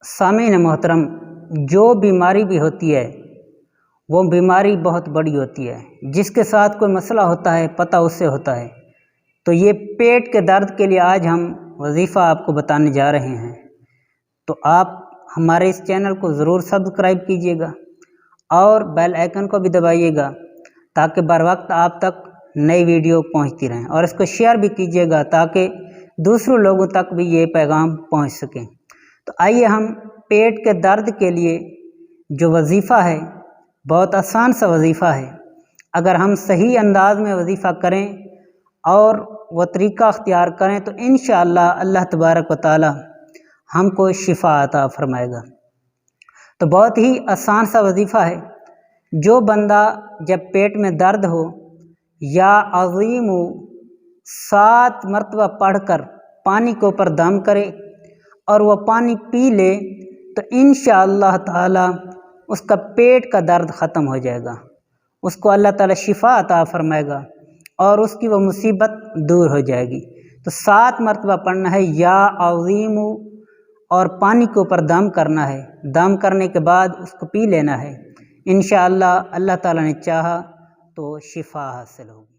سامعین محترم، جو بیماری بھی ہوتی ہے وہ بیماری بہت بڑی ہوتی ہے۔ جس کے ساتھ کوئی مسئلہ ہوتا ہے پتہ اس سے ہوتا ہے۔ تو یہ پیٹ کے درد کے لیے آج ہم وظیفہ آپ کو بتانے جا رہے ہیں، تو آپ ہمارے اس چینل کو ضرور سبسکرائب کیجیے گا اور بیل آئیکن کو بھی دبائیے گا تاکہ بر وقت آپ تک نئی ویڈیو پہنچتی رہیں، اور اس کو شیئر بھی کیجیے گا تاکہ دوسروں لوگوں تک بھی یہ پیغام پہنچ سکیں۔ تو آئیے ہم پیٹ کے درد کے لیے جو وظیفہ ہے، بہت آسان سا وظیفہ ہے، اگر ہم صحیح انداز میں وظیفہ کریں اور وہ طریقہ اختیار کریں تو انشاءاللہ اللہ تبارک و تعالی ہم کو شفا عطا فرمائے گا۔ تو بہت ہی آسان سا وظیفہ ہے۔ جو بندہ جب پیٹ میں درد ہو یا عظیم 7 مرتبہ پڑھ کر پانی کے اوپر دم کرے اور وہ پانی پی لے تو انشاءاللہ تعالی اس کا پیٹ کا درد ختم ہو جائے گا، اس کو اللہ تعالی شفا عطا فرمائے گا اور اس کی وہ مصیبت دور ہو جائے گی۔ تو 7 مرتبہ پڑھنا ہے یا عظیم اور پانی کے اوپر دم کرنا ہے، دم کرنے کے بعد اس کو پی لینا ہے۔ انشاءاللہ اللہ تعالی نے چاہا تو شفا حاصل ہوگی۔